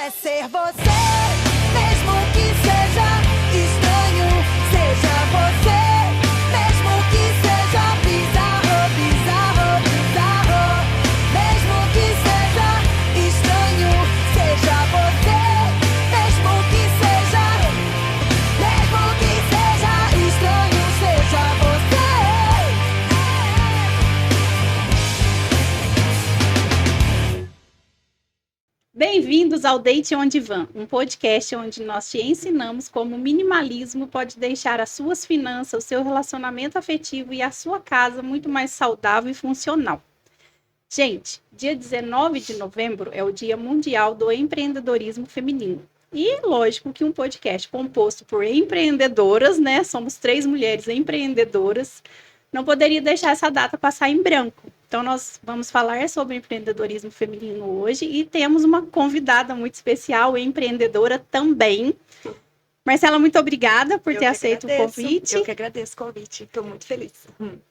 é ser você, mesmo que seja estranho. Seja você, mesmo que seja bizarro, bizarro, bizarro. Mesmo que seja estranho. Seja você, mesmo que seja estranho. Seja você. Bem-vindos ao Date On Divan, um podcast onde nós te ensinamos como o minimalismo pode deixar as suas finanças, o seu relacionamento afetivo e a sua casa muito mais saudável e funcional. Gente, dia 19 de novembro é o Dia Mundial do Empreendedorismo Feminino. E lógico que um podcast composto por empreendedoras, né? Somos 3 mulheres empreendedoras, não poderia deixar essa data passar em branco. Então, nós vamos falar sobre empreendedorismo feminino hoje e temos uma convidada muito especial, empreendedora também. Marcela, muito obrigada por ter aceito o convite. Eu que agradeço o convite, estou muito feliz.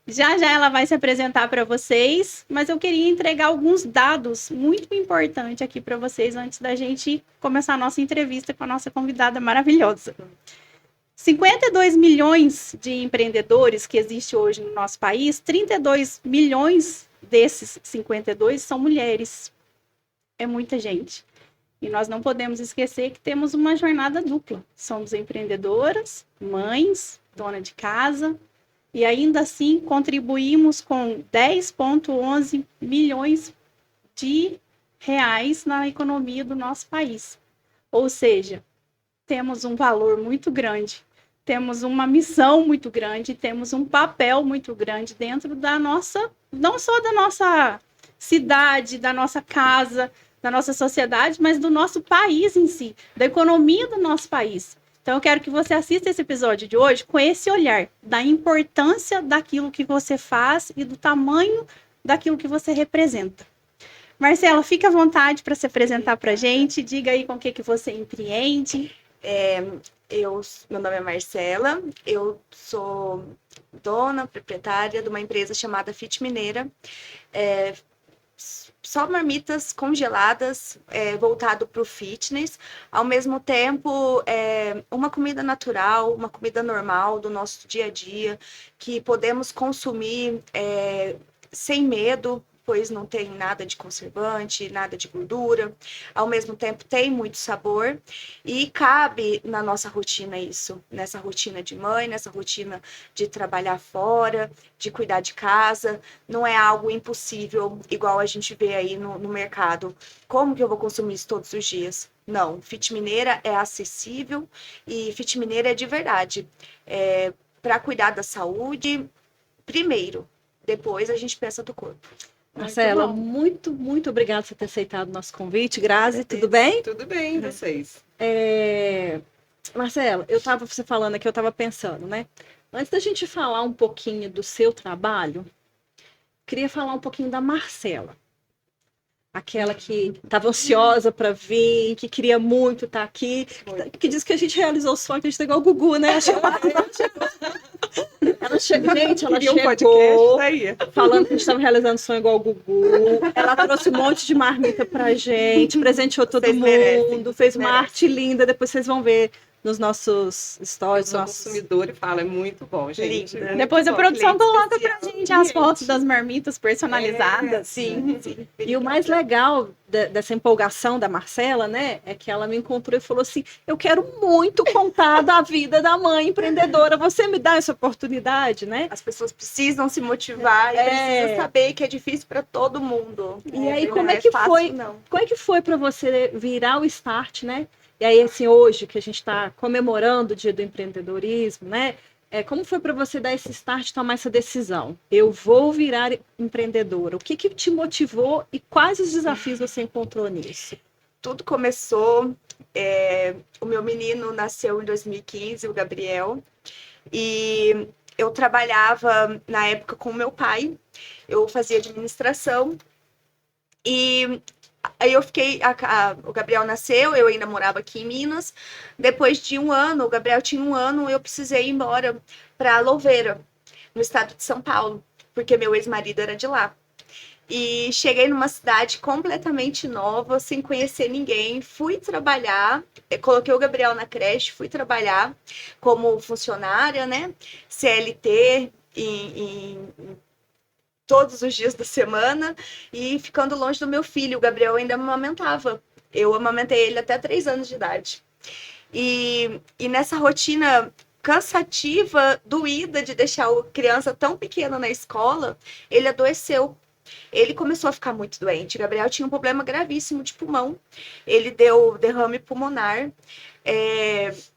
Já ela vai se apresentar para vocês, mas eu queria entregar alguns dados muito importantes aqui para vocês antes da gente começar a nossa entrevista com a nossa convidada maravilhosa. 52 milhões de empreendedores que existem hoje no nosso país, 32 milhões desses 52 são mulheres. É muita gente. E nós não podemos esquecer que temos uma jornada dupla. Somos empreendedoras, mães, dona de casa, e ainda assim contribuímos com 10,11 milhões de reais na economia do nosso país. Ou seja, temos um valor muito grande. Temos uma missão muito grande, temos um papel muito grande dentro da nossa, não só da nossa cidade, da nossa casa, da nossa sociedade, mas do nosso país em si, da economia do nosso país. Então, eu quero que você assista esse episódio de hoje com esse olhar da importância daquilo que você faz e do tamanho daquilo que você representa. Marcela, fica à vontade para se apresentar para a gente, diga aí com o que você empreende. Meu nome é Marcela, eu sou dona, proprietária de uma empresa chamada Fit Mineira. Só marmitas congeladas, voltado para o fitness, ao mesmo tempo uma comida natural, uma comida normal do nosso dia a dia, que podemos consumir sem medo, pois não tem nada de conservante, nada de gordura, ao mesmo tempo tem muito sabor e cabe na nossa rotina isso, nessa rotina de mãe, nessa rotina de trabalhar fora, de cuidar de casa, não é algo impossível, igual a gente vê aí no mercado. Como que eu vou consumir isso todos os dias? Não, Fit Mineira é acessível e Fit Mineira é de verdade, para cuidar da saúde primeiro, depois a gente pensa do corpo. Marcela, muito obrigada por você ter aceitado o nosso convite. Grazi, tudo bem? Tudo bem, vocês? Marcela, você falando aqui, eu estava pensando, né? Antes da gente falar um pouquinho do seu trabalho, queria falar um pouquinho da Marcela. Aquela que estava ansiosa para vir, que queria muito estar aqui, que disse que a gente realizou o sonho, que a gente tá igual o Gugu, né? Ela chegou falando que a gente estava realizando o sonho igual o Gugu. Ela trouxe um monte de marmita pra gente, presenteou todo mundo, fez uma arte linda. Depois vocês vão ver nos nossos stories. Eu sou consumidor e falo, é muito bom, gente. Muito Depois a produção coloca pra gente as fotos das marmitas personalizadas. Sim. E o mais legal dessa empolgação da Marcela, né, é que ela me encontrou e falou assim: eu quero muito contar da vida da mãe empreendedora, você me dá essa oportunidade, né? As pessoas precisam se motivar e precisam saber que é difícil para todo mundo. E aí, como é que foi para você virar o start, né? E aí, assim, hoje que a gente está comemorando o Dia do Empreendedorismo, né? Como foi para você dar esse start, tomar essa decisão? Eu vou virar empreendedora. O que te motivou e quais os desafios você encontrou nisso? Tudo começou, o meu menino nasceu em 2015, o Gabriel, e eu trabalhava na época com o meu pai, eu fazia administração, e aí eu fiquei, o Gabriel nasceu, eu ainda morava aqui em Minas. Depois de um ano, o Gabriel tinha 1 ano, eu precisei ir embora para Louveira, no estado de São Paulo, porque meu ex-marido era de lá. E cheguei numa cidade completamente nova, sem conhecer ninguém. Fui trabalhar, coloquei o Gabriel na creche, fui trabalhar como funcionária, né? CLT, todos os dias da semana e ficando longe do meu filho. O Gabriel ainda me amamentava. Eu amamentei ele até 3 anos de idade. E nessa rotina cansativa, doída de deixar a criança tão pequena na escola, ele adoeceu. Ele começou a ficar muito doente. O Gabriel tinha um problema gravíssimo de pulmão. Ele deu derrame pulmonar.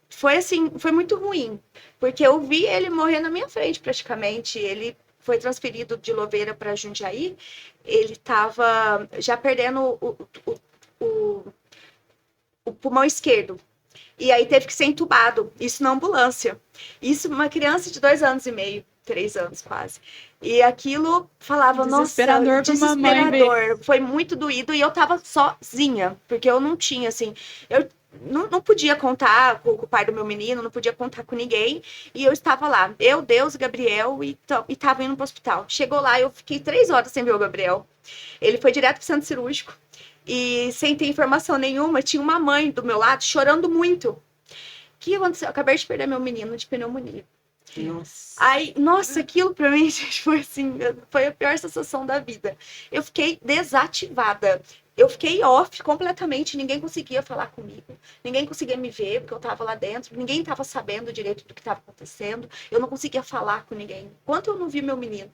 Foi assim, foi muito ruim, porque eu vi ele morrer na minha frente praticamente. Ele foi transferido de Louveira para Jundiaí. Ele estava já perdendo o pulmão esquerdo. E aí teve que ser entubado, isso na ambulância. Isso uma criança de 2 anos e meio, 3 anos quase. E aquilo falava, Desesperador nossa, pra mamãe ver. desesperador. Foi muito doído e eu tava sozinha, porque eu não tinha, assim, eu não podia contar com o pai do meu menino, não podia contar com ninguém. E eu estava lá, eu, Deus, Gabriel, e tava indo pro hospital. Chegou lá, eu fiquei 3 horas sem ver o Gabriel. Ele foi direto pro centro cirúrgico. E sem ter informação nenhuma, tinha uma mãe do meu lado chorando muito. O que aconteceu? Eu acabei de perder meu menino de pneumonia. Nossa. Aí, nossa, aquilo pra mim, gente, foi assim, foi a pior sensação da vida. Eu fiquei desativada. Eu fiquei off completamente, ninguém conseguia falar comigo, ninguém conseguia me ver, porque eu tava lá dentro, ninguém tava sabendo direito do que tava acontecendo, eu não conseguia falar com ninguém. Enquanto eu não vi meu menino.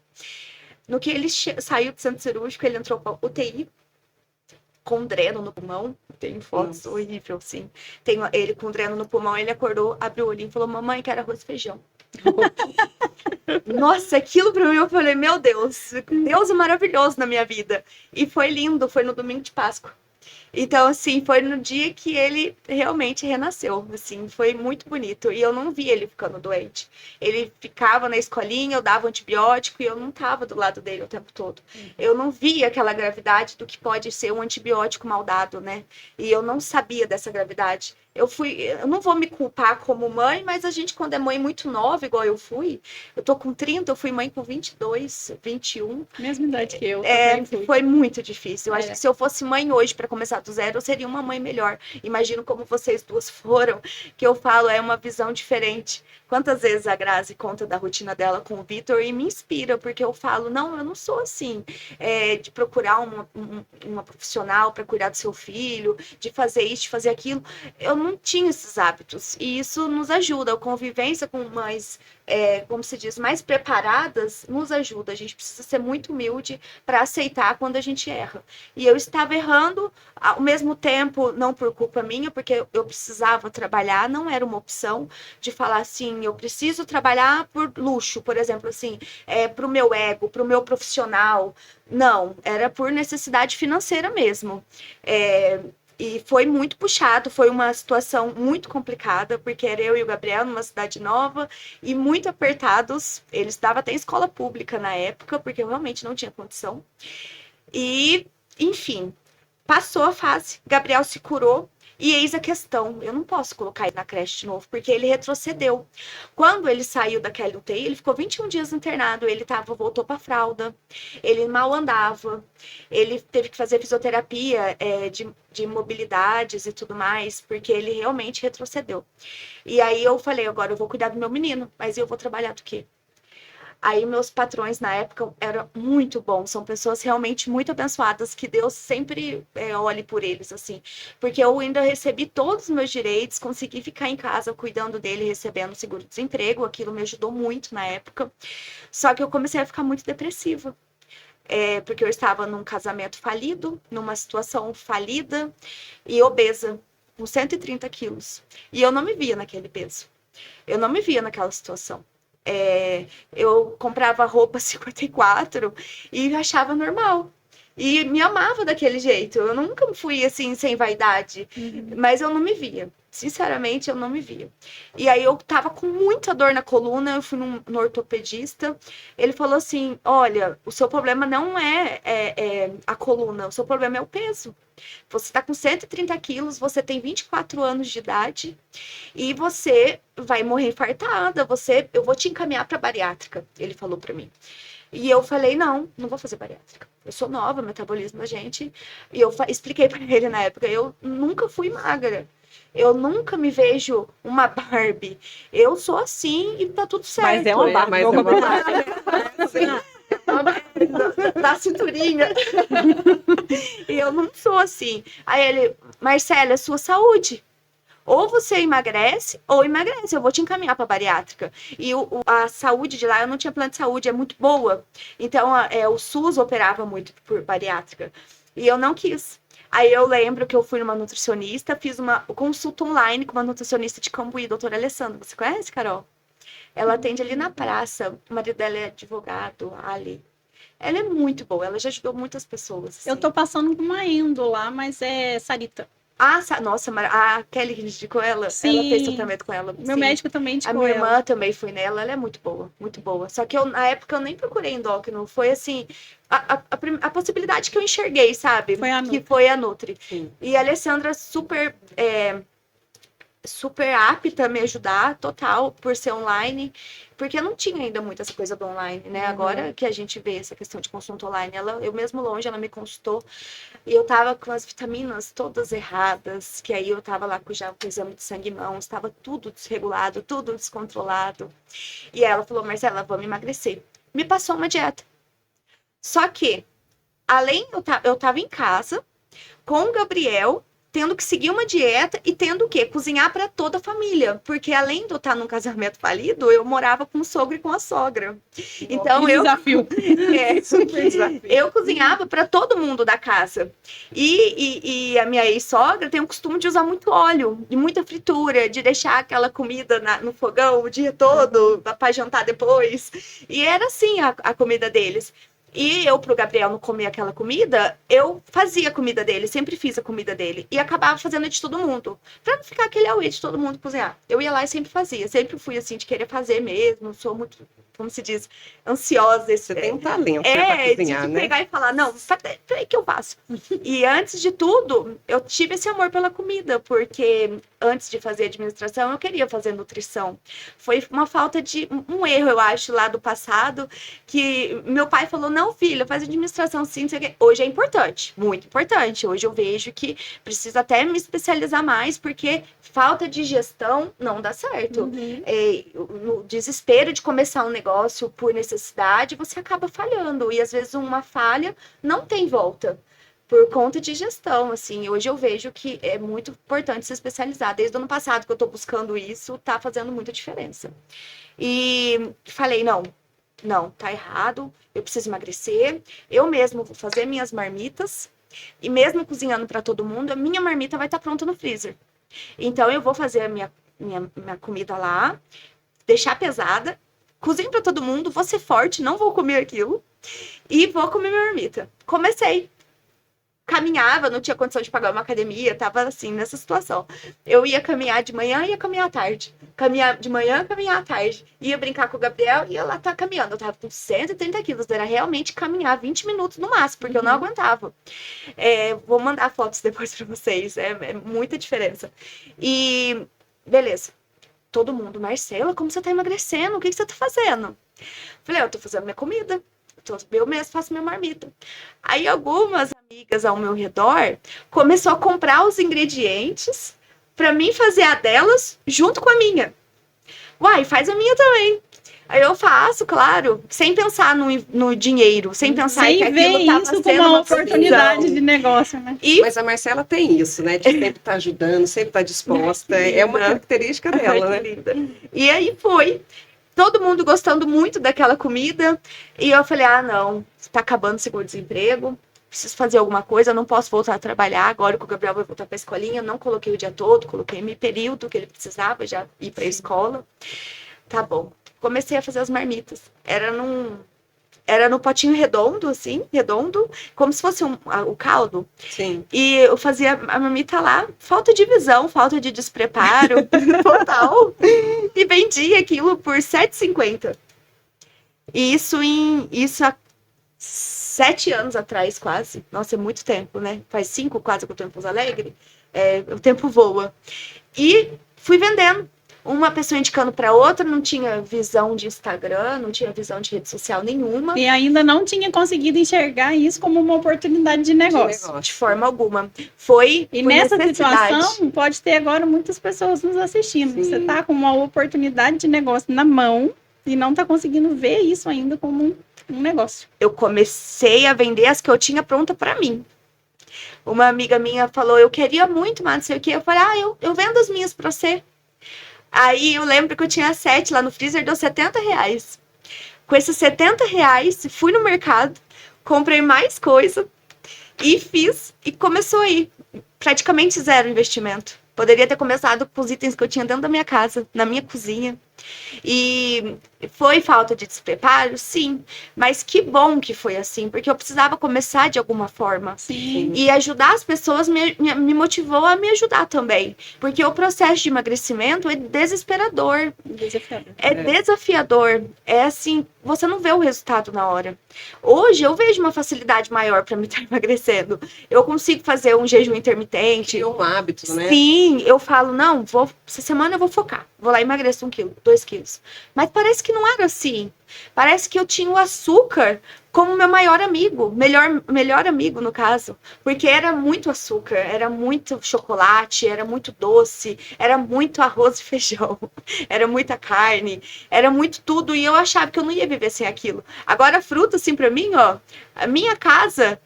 No que ele saiu do centro cirúrgico, ele entrou pra UTI, com dreno no pulmão, tem fotos horríveis, assim. Tem ele com dreno no pulmão, ele acordou, abriu o olhinho e falou, mamãe, quero arroz e feijão. Nossa, aquilo pra mim, eu falei, meu Deus, Deus é maravilhoso na minha vida. E foi lindo, foi no domingo de Páscoa. Então, assim, foi no dia que ele realmente renasceu, assim, foi muito bonito. E eu não vi ele ficando doente. Ele ficava na escolinha, eu dava antibiótico e eu não tava do lado dele o tempo todo. Eu não via aquela gravidade do que pode ser um antibiótico mal dado, né? E eu não sabia dessa gravidade. Eu não vou me culpar como mãe, mas a gente, quando é mãe muito nova, igual eu tô com 30, eu fui mãe com 22, 21. Mesma idade que eu. também fui. Foi muito difícil. Eu acho que se eu fosse mãe hoje, para começar do zero, eu seria uma mãe melhor. Imagino como vocês duas foram, que eu falo, é uma visão diferente. Quantas vezes a Grazi conta da rotina dela com o Vitor e me inspira, porque eu falo, não, eu não sou assim, de procurar uma profissional para cuidar do seu filho, de fazer isso, de fazer aquilo. Eu não tinha esses hábitos, e isso nos ajuda. A convivência com mães, como se diz, mais preparadas, nos ajuda. A gente precisa ser muito humilde para aceitar quando a gente erra. E eu estava errando, ao mesmo tempo, não por culpa minha, porque eu precisava trabalhar, não era uma opção de falar assim, eu preciso trabalhar por luxo, por exemplo, assim, para o meu ego, para o meu profissional. Não, era por necessidade financeira mesmo. E foi muito puxado, foi uma situação muito complicada, porque era eu e o Gabriel numa cidade nova e muito apertados. Eles estavam até em escola pública na época, porque eu realmente não tinha condição. E, enfim, passou a fase, Gabriel se curou. E eis a questão, eu não posso colocar ele na creche de novo, porque ele retrocedeu. Quando ele saiu daquela UTI, ele ficou 21 dias internado, ele voltou para fralda, ele mal andava, ele teve que fazer fisioterapia de mobilidades e tudo mais, porque ele realmente retrocedeu. E aí eu falei, agora eu vou cuidar do meu menino, mas eu vou trabalhar do quê? Aí meus patrões na época eram muito bons, são pessoas realmente muito abençoadas, que Deus sempre olhe por eles, assim. Porque eu ainda recebi todos os meus direitos, consegui ficar em casa cuidando dele, recebendo seguro-desemprego, aquilo me ajudou muito na época. Só que eu comecei a ficar muito depressiva. Porque eu estava num casamento falido, numa situação falida e obesa, com 130 quilos. E eu não me via naquele peso. Eu não me via naquela situação. Eu comprava roupa 54 e achava normal. E me amava daquele jeito. Eu nunca fui assim, sem vaidade. Mas eu não me via. Sinceramente, eu não me via. E aí eu tava com muita dor na coluna, eu fui no ortopedista. Ele falou assim, olha, o seu problema não é a coluna, o seu problema é o peso. Você tá com 130 quilos, você tem 24 anos de idade e você vai morrer infartada, eu vou te encaminhar para bariátrica, ele falou para mim. E eu falei, não vou fazer bariátrica. Eu sou nova, metabolismo da gente. E eu expliquei para ele na época, eu nunca fui magra. Eu nunca me vejo uma Barbie. Eu sou assim e tá tudo certo. Mas é uma Barbie. Mas é uma Da cinturinha. E eu não sou assim. Aí ele, Marcela, é sua saúde. Ou você emagrece, ou emagrece. Eu vou te encaminhar para bariátrica. E a saúde de lá, eu não tinha plano de saúde, é muito boa. Então, o SUS operava muito por bariátrica. E eu não quis. Aí eu lembro que eu fui numa nutricionista, fiz uma consulta online com uma nutricionista de Cambuí, doutora Alessandra. Você conhece, Carol? Ela atende ali na praça. O marido dela é advogado, Ali. Ela é muito boa, ela já ajudou muitas pessoas. Assim. Eu tô passando com uma endo lá, mas é Sarita. Nossa, a Kelly que indicou ela, Sim. ela fez tratamento com ela. Meu sim. médico também indicou A minha ela. irmã também foi nela, ela é muito boa, muito boa. Só que na época eu nem procurei endócrino, foi assim, a possibilidade que eu enxerguei, sabe? Foi a que Nutri. foi a Nutri. Sim. E a Alessandra super apta a me ajudar, total, por ser online, porque não tinha ainda muito essa coisa do online, né? Agora que a gente vê essa questão de consulta online, eu mesmo longe, ela me consultou, e eu tava com as vitaminas todas erradas, que aí eu tava lá com o exame de sangue em mãos, tava tudo desregulado, tudo descontrolado. E ela falou, Marcela, vamos emagrecer. Me passou uma dieta. Só que, eu tava em casa, com o Gabriel, tendo que seguir uma dieta e tendo o quê? Cozinhar para toda a família. Porque além de eu estar num casamento falido, eu morava com o sogro e com a sogra. Então Que desafio. Super desafio. Eu cozinhava para todo mundo da casa. E a minha ex-sogra tem o costume de usar muito óleo, de muita fritura, de deixar aquela comida no fogão o dia todo, para jantar depois. E era assim a comida deles. E eu, pro Gabriel não comer aquela comida, eu fazia a comida dele, sempre fiz a comida dele. E acabava fazendo de todo mundo. Pra não ficar aquele auê de todo mundo cozinhar. Eu ia lá e sempre fazia. Sempre fui assim, de querer fazer mesmo. Sou muito, como se diz, ansiosa. Você tem um talento pra cozinhar, de né? pegar e falar, não, peraí que eu faço. E antes de tudo, eu tive esse amor pela comida, porque antes de fazer administração, eu queria fazer nutrição. Foi uma falta de, um erro, eu acho, lá do passado, que meu pai falou, não, filha, faz administração sim, não sei o quê. Hoje é importante, muito importante. Hoje eu vejo que preciso até me especializar mais, porque falta de gestão não dá certo. No desespero de começar um negócio por necessidade, você acaba falhando. E às vezes uma falha não tem volta. Por conta de gestão, assim. Hoje eu vejo que é muito importante se especializar. Desde o ano passado que eu tô buscando isso, tá fazendo muita diferença. E falei, não, tá errado, eu preciso emagrecer, eu mesmo vou fazer minhas marmitas, e mesmo cozinhando para todo mundo, a minha marmita vai estar pronta no freezer. Então eu vou fazer a minha comida lá, deixar pesada, cozinho para todo mundo, vou ser forte, não vou comer aquilo, e vou comer minha marmita. Comecei. Caminhava, não tinha condição de pagar uma academia, tava assim, nessa situação. Eu ia caminhar de manhã, ia caminhar à tarde. Caminhar de manhã, caminhar à tarde. Ia brincar com o Gabriel, ia lá estar caminhando. Eu tava com 130 quilos, era realmente caminhar 20 minutos no máximo, porque eu não aguentava. Vou mandar fotos depois pra vocês, é muita diferença. E, beleza. Todo mundo, Marcela, como você tá emagrecendo? O que você tá fazendo? Falei, eu tô fazendo minha comida. Eu mesmo faço minha marmita. Aí algumas amigas ao meu redor começou a comprar os ingredientes para mim fazer a delas junto com a minha. Uai, faz a minha também. Aí eu faço, claro, sem pensar no dinheiro, sem pensar que Sem ver aquilo tava isso como sendo uma profissão. oportunidade de negócio, né? E Mas a Marcela tem isso, né? De sempre estar ajudando, sempre estar disposta. É uma característica dela, Ai, né? que linda. E aí foi. Todo mundo gostando muito daquela comida. E eu falei, não, tá acabando o seguro-desemprego. Preciso fazer alguma coisa, não posso voltar a trabalhar. Agora que o Gabriel vai voltar para a escolinha, não coloquei o dia todo, coloquei meio período que ele precisava já ir para a escola. Tá bom. Comecei a fazer as marmitas. Era no potinho redondo, assim, como se fosse o caldo. Sim. E eu fazia a marmita lá, falta de visão, falta de despreparo, total. E vendia aquilo por R$7,50. E isso há 7 anos atrás, quase. Nossa, é muito tempo, né? Faz 5 quase que eu tô em Pouso Alegre. O tempo voa. E fui vendendo. uma pessoa indicando para outra, não tinha visão de Instagram, não tinha visão de rede social nenhuma. E ainda não tinha conseguido enxergar isso como uma oportunidade de negócio. De forma alguma. Foi E por nessa necessidade. situação, pode ter agora muitas pessoas nos assistindo. Sim. Você tá com uma oportunidade de negócio na mão e não tá conseguindo ver isso ainda como um negócio. Eu comecei a vender as que eu tinha pronta para mim. Uma amiga minha falou, eu queria muito, mas não sei o que. Eu falei, eu vendo as minhas para você. Aí eu lembro que eu tinha 7 lá no freezer, deu R$70. Com esses R$70, fui no mercado, comprei mais coisa e fiz, e começou aí. Praticamente zero investimento. Poderia ter começado com os itens que eu tinha dentro da minha casa, na minha cozinha. E foi falta de despreparo? Sim. Mas que bom que foi assim, porque eu precisava começar de alguma forma. Sim. E ajudar as pessoas me motivou a me ajudar também. Porque o processo de emagrecimento é desesperador. Desafiador. É desafiador. É assim, você não vê o resultado na hora. Hoje eu vejo uma facilidade maior para me estar emagrecendo. Eu consigo fazer um jejum intermitente. Criou um hábito, né? Sim, eu falo, não, essa semana eu vou focar. Vou lá e emagreço 1 quilo, 2 quilos. Mas parece que não era assim. Parece que eu tinha o açúcar como meu maior amigo, melhor amigo no caso, porque era muito açúcar, era muito chocolate, era muito doce, era muito arroz e feijão, era muita carne, era muito tudo, e eu achava que eu não ia viver sem aquilo. Agora, fruta, assim, pra mim, ó, a minha casa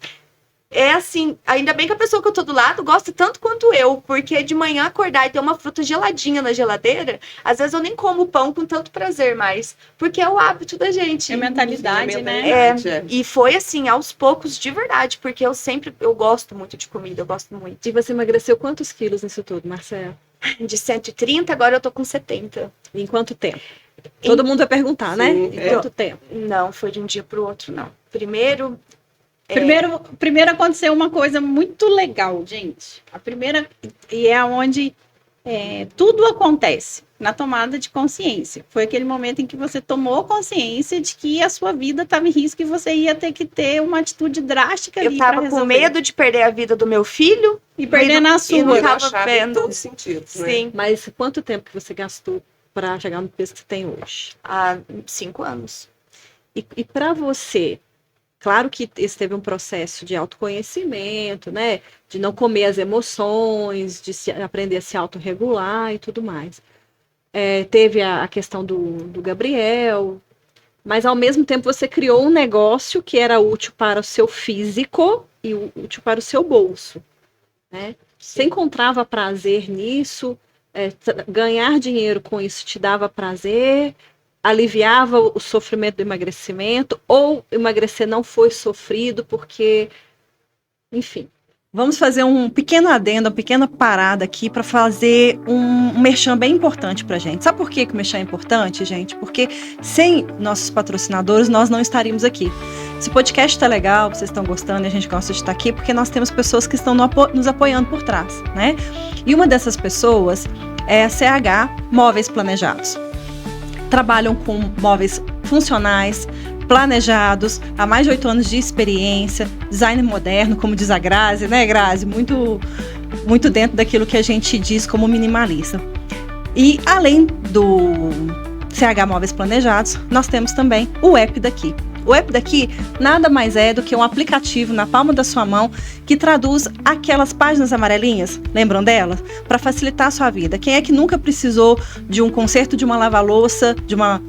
é assim, ainda bem que a pessoa que eu tô do lado gosta tanto quanto eu, porque de manhã acordar e ter uma fruta geladinha na geladeira, às vezes eu nem como pão com tanto prazer mais, porque é o hábito da gente. É mentalidade, Sim, né? mentalidade, E foi assim, aos poucos, de verdade, porque eu gosto muito de comida, eu gosto muito. E você emagreceu quantos quilos nisso tudo, Marcela? De 130, agora eu tô com 70. Em quanto tempo? Todo mundo vai perguntar, né? Sim, Em quanto tempo? Não, foi de um dia pro outro, não. Primeiro, Primeiro aconteceu uma coisa muito legal, gente. A primeira, e é onde tudo acontece, na tomada de consciência. Foi aquele momento em que você tomou consciência de que a sua vida estava em risco e você ia ter que ter uma atitude drástica eu ali para tava com resolver. medo de perder a vida do meu filho. E perdendo a E não sua. tava achava em vendo. todos os sentidos, né? Sim, Mas quanto tempo que você gastou para chegar no peso que você tem hoje? há 5 anos. E para você, claro que esse teve um processo de autoconhecimento, né? De não comer as emoções, de aprender a se autorregular e tudo mais. Teve a questão do Gabriel, mas ao mesmo tempo você criou um negócio que era útil para o seu físico e útil para o seu bolso, né? Você encontrava prazer nisso? Ganhar dinheiro com isso te dava prazer? Aliviava o sofrimento do emagrecimento? Ou emagrecer não foi sofrido porque, enfim. Vamos fazer um pequeno adendo, uma pequena parada aqui para fazer um merchan bem importante para a gente. Sabe por que o merchan é importante, gente? Porque sem nossos patrocinadores nós não estaríamos aqui. Esse podcast está legal, vocês estão gostando e a gente gosta de estar aqui porque nós temos pessoas que estão nos apoiando por trás, né? E uma dessas pessoas é a CH Móveis Planejados. Trabalham com móveis funcionais, planejados, há mais de 8 anos de experiência, design moderno, como diz a Grazi, né, Grazi? Muito, muito dentro daquilo que a gente diz como minimalista. E além do CH Móveis Planejados, nós temos também o app daqui. O app daqui nada mais é do que um aplicativo na palma da sua mão que traduz aquelas páginas amarelinhas, lembram delas? Para facilitar a sua vida. Quem é que nunca precisou de um conserto de uma lava-louça, de uma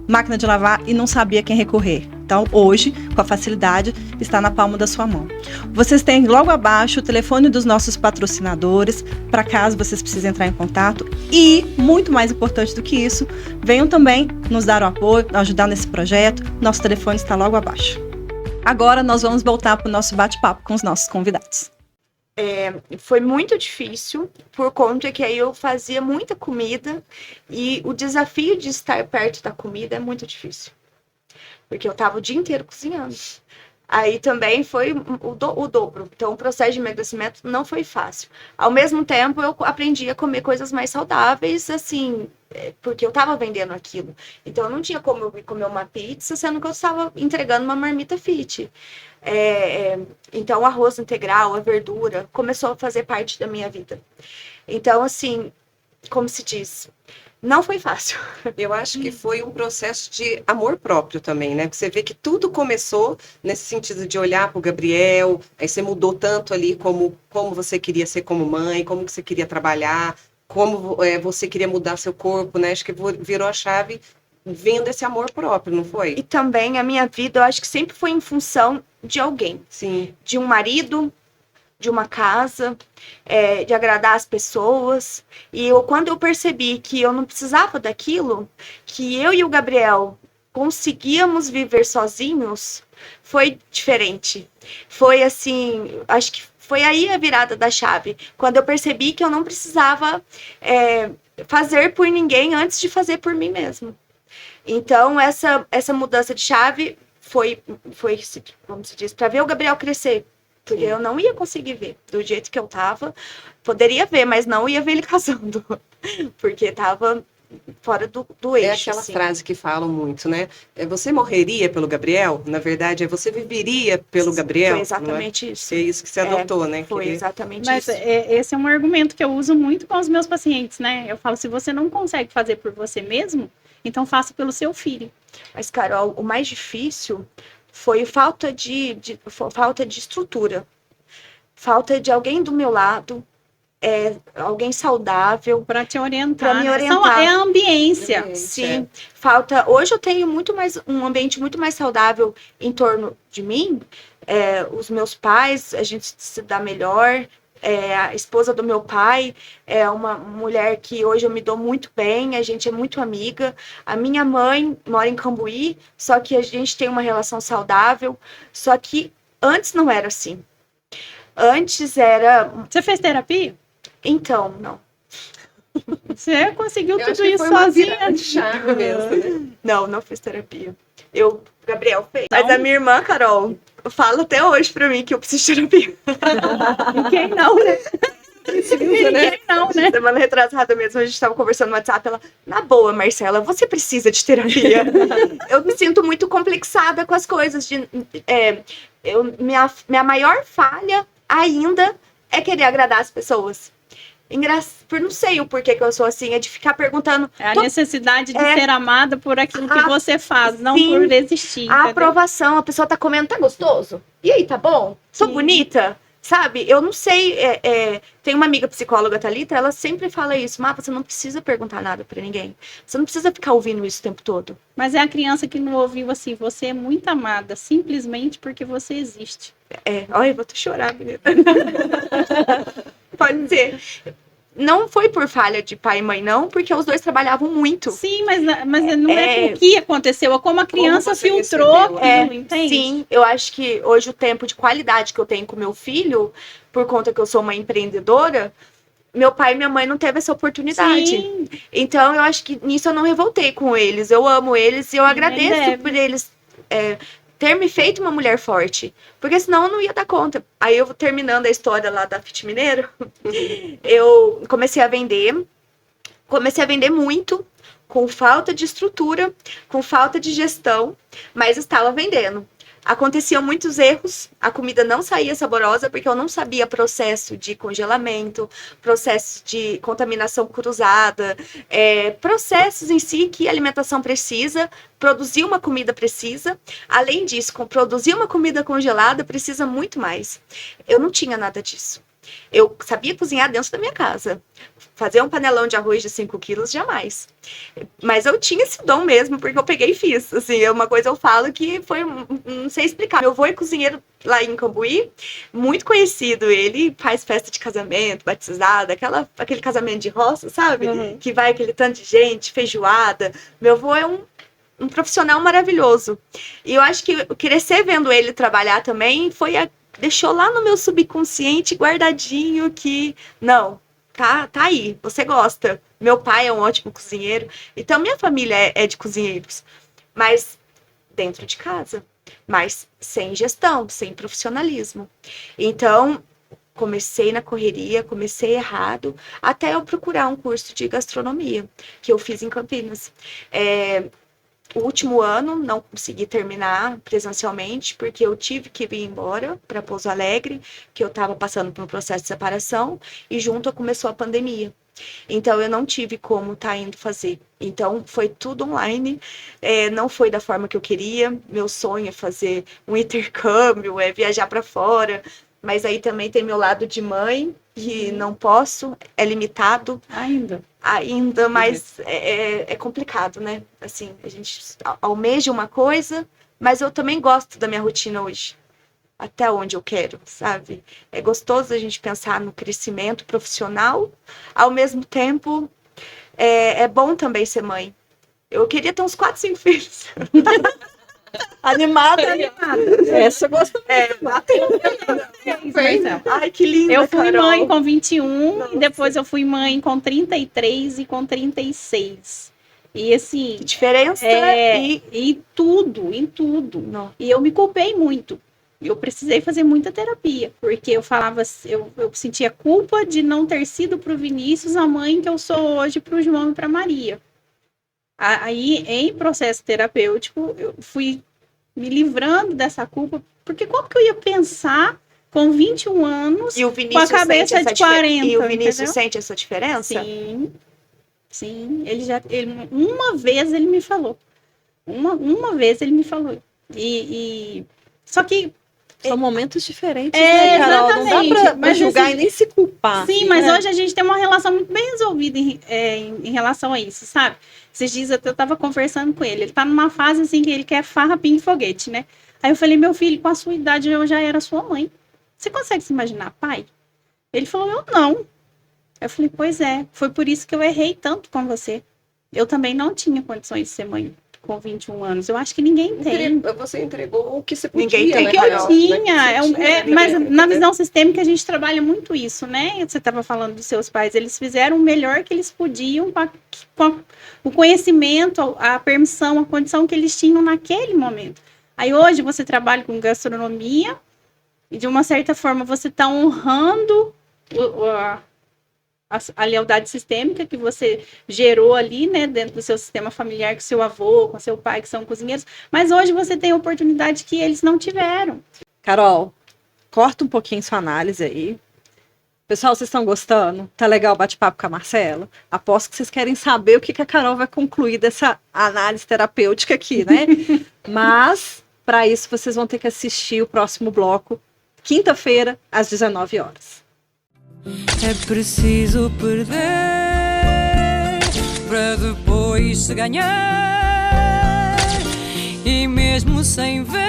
máquina de lavar e não sabia quem recorrer? Então, hoje, com a facilidade, está na palma da sua mão. Vocês têm logo abaixo o telefone dos nossos patrocinadores, para caso vocês precisem entrar em contato. E, muito mais importante do que isso, venham também nos dar o apoio, ajudar nesse projeto. Nosso telefone está logo abaixo. Agora, nós vamos voltar para o nosso bate-papo com os nossos convidados. Foi muito difícil, por conta que aí eu fazia muita comida e o desafio de estar perto da comida é muito difícil. Porque eu tava o dia inteiro cozinhando. Aí também foi o dobro. Então, o processo de emagrecimento não foi fácil. Ao mesmo tempo, eu aprendi a comer coisas mais saudáveis, assim, porque eu tava vendendo aquilo. Então, eu não tinha como eu comer uma pizza, sendo que eu estava entregando uma marmita fit. Então, o arroz integral, a verdura, começou a fazer parte da minha vida. Então, assim, como se diz, Não foi fácil. Eu acho que foi um processo de amor próprio também, né? Porque você vê que tudo começou nesse sentido de olhar para o Gabriel, aí você mudou tanto ali como você queria ser como mãe, como que você queria trabalhar, como você queria mudar seu corpo, né? Acho que virou a chave vendo esse amor próprio, não E foi? também a minha vida, eu acho que sempre foi em função de alguém. Sim. De um marido, de uma casa, de agradar as pessoas. E quando eu percebi que eu não precisava daquilo, que eu e o Gabriel conseguíamos viver sozinhos, foi diferente. Foi assim, acho que foi aí a virada da chave. Quando eu percebi que eu não precisava fazer por ninguém antes de fazer por mim mesmo. Então, essa mudança de chave foi como se diz, para ver o Gabriel crescer. Porque eu não ia conseguir ver do jeito que eu tava. Poderia ver, mas não ia ver ele casando. Porque tava fora do eixo. É aquela assim. frase que falam muito, né? Você morreria pelo Gabriel? Na verdade, você viveria pelo Gabriel? Foi exatamente isso. É isso que você adotou, né? Foi Querer- exatamente Mas isso. esse é um argumento que eu uso muito com os meus pacientes, né? Eu falo, se você não consegue fazer por você mesmo, então faça pelo seu filho. Mas, Carol, o mais difícil foi falta de estrutura. Falta de alguém do meu lado, alguém saudável. Para te orientar. Pra me né? orientar. É a ambiência. Ambiente, Sim, falta. Hoje eu tenho um ambiente muito mais saudável em torno de mim. Os meus pais, a gente se dá melhor. A esposa do meu pai é uma mulher que hoje eu me dou muito bem, a gente é muito amiga. A minha mãe mora em Cambuí, só que a gente tem uma relação saudável. Só que antes não era assim. Antes era. Você fez terapia? Então, não. Você conseguiu Eu acho tudo que isso foi uma sozinha? virada de chave mesmo, né? Não fiz terapia. Gabriel fez. Não? Mas a minha irmã, Carol, fala até hoje pra mim que eu preciso de terapia. Ninguém não, né? Precisa, né? Ninguém não, né? Semana retrasada mesmo, a gente tava conversando no WhatsApp, ela, na boa, Marcela, você precisa de terapia. Eu me sinto muito complexada com as coisas. Minha maior falha ainda é querer agradar as pessoas. Por não sei o porquê que eu sou assim, é de ficar perguntando É a necessidade de ser amada por aquilo que Ah, você faz, não sim. por existir. a entendeu? aprovação, a pessoa tá comendo, tá gostoso? E aí, tá bom? Sou Sim. bonita? Sabe? Eu não sei. Tem uma amiga psicóloga, Thalita, ela sempre fala isso. Má, você não precisa perguntar nada pra ninguém. Você não precisa ficar ouvindo isso o tempo todo. Mas é a criança que não ouviu assim, você é muito amada, simplesmente porque você existe. Olha, eu vou até chorar, menina. Pode ser. Não foi por falha de pai e mãe, não, porque os dois trabalhavam muito. Sim, mas não é o que aconteceu, é como a criança você filtrou recebeu, aquilo, entende? Sim, eu acho que hoje o tempo de qualidade que eu tenho com meu filho, por conta que eu sou uma empreendedora, meu pai e minha mãe não teve essa oportunidade. Sim, Então, eu acho que nisso eu não revoltei com eles. Eu amo eles e eu agradeço deve. por eles ter me feito uma mulher forte. Porque senão eu não ia dar conta. Aí, eu terminando a história lá da Fit Mineiro, eu comecei a vender. Comecei a vender muito, com falta de estrutura, com falta de gestão, mas estava vendendo. Aconteciam muitos erros, a comida não saía saborosa porque eu não sabia processo de congelamento, processo de contaminação cruzada, processos em si que a alimentação precisa, produzir uma comida precisa. Além disso, produzir uma comida congelada precisa muito mais. Eu não tinha nada disso. Eu sabia cozinhar dentro da minha casa. Fazer um panelão de arroz de 5 quilos, jamais. Mas eu tinha esse dom mesmo, porque eu peguei e fiz. Assim, uma coisa eu falo que foi, não sei explicar. Meu avô é cozinheiro lá em Cambuí, muito conhecido. Ele faz festa de casamento, batizada, aquele casamento de roça, sabe? Uhum. Que vai aquele tanto de gente, feijoada. Meu avô é um profissional maravilhoso. E eu acho que crescer vendo ele trabalhar também deixou lá no meu subconsciente guardadinho que, não, tá aí, você gosta. Meu pai é um ótimo cozinheiro, então minha família é de cozinheiros, mas dentro de casa, mas sem gestão, sem profissionalismo. Então, comecei na correria, comecei errado, até eu procurar um curso de gastronomia, que eu fiz em Campinas. O último ano não consegui terminar presencialmente, porque eu tive que vir embora para Pouso Alegre, que eu estava passando por um processo de separação, e junto começou a pandemia. Então, eu não tive como estar indo fazer. Então, foi tudo online. Não foi da forma que eu queria. Meu sonho é fazer um intercâmbio, é viajar para fora. Mas aí também tem meu lado de mãe, que não posso, é limitado ainda, mas é complicado, né? Assim, a gente almeja uma coisa, mas eu também gosto da minha rotina hoje. Até onde eu quero, sabe? É gostoso a gente pensar no crescimento profissional, ao mesmo tempo é bom também ser mãe. Eu queria ter uns 4, 5 filhos. Animada. Essa eu gosto Marcelo. Ai, que lindo. Eu fui Carol. mãe com 21 Nossa. e depois eu fui mãe com 33 e com 36. E assim, Diferença e... em tudo. Não. E eu me culpei muito. Eu precisei fazer muita terapia, porque eu falava, eu sentia culpa de não ter sido para o Vinícius a mãe que eu sou hoje para o João e para Maria. Aí, em processo terapêutico, eu fui me livrando dessa culpa, porque como que eu ia pensar com 21 anos E o com a Vinícius cabeça sente de 40, E o Vinícius entendeu? sente essa diferença? Sim, uma vez ele me falou. Uma vez ele me falou. Só que São momentos diferentes, É, né, Carol? Não dá exatamente, pra mas julgar assim, e nem se culpar. sim, assim, mas né? hoje a gente tem uma relação muito bem resolvida em relação a isso, sabe? Esses dias eu tava conversando com ele. Ele tá numa fase assim que ele quer farra, pinga e foguete, né? Aí eu falei, meu filho, com a sua idade eu já era sua mãe. Você consegue se imaginar, pai? Ele falou, eu não. Eu falei, pois é, foi por isso que eu errei tanto com você. Eu também não tinha condições de ser mãe com 21 anos. Eu acho que ninguém tem. Você entregou o que você podia, Ninguém tem, né, Que eu Carol? tinha, mas na né? visão sistêmica a gente trabalha muito isso, né? Você estava falando dos seus pais, eles fizeram o melhor que eles podiam com o conhecimento, a permissão, a condição que eles tinham naquele momento. Aí hoje você trabalha com gastronomia e de uma certa forma você está honrando a lealdade sistêmica que você gerou ali, né, dentro do seu sistema familiar, com seu avô, com seu pai, que são cozinheiros, mas hoje você tem a oportunidade que eles não tiveram. Carol, corta um pouquinho sua análise aí. Pessoal, vocês estão gostando? Tá legal o bate-papo com a Marcela? Aposto que vocês querem saber o que a Carol vai concluir dessa análise terapêutica aqui, né? Mas, para isso, vocês vão ter que assistir o próximo bloco, quinta-feira, às 19 horas. É preciso perder para depois se ganhar, e mesmo sem ver,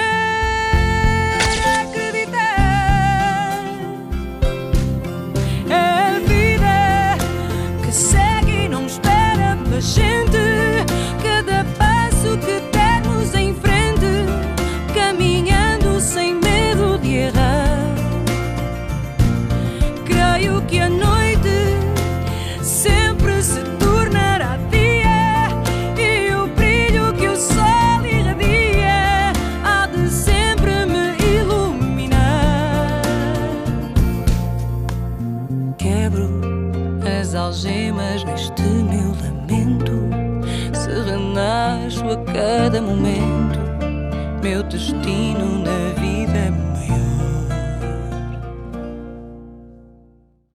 acreditar. É a vida que segue e não espera pela gente. Cada passo que dermos em frente, caminhando sem medo de errar. Creio que a noite sempre se tornará dia, e o brilho que o sol irradia há de sempre me iluminar. Quebro as algemas neste meu lamento, se renasço a cada momento, meu destino na vida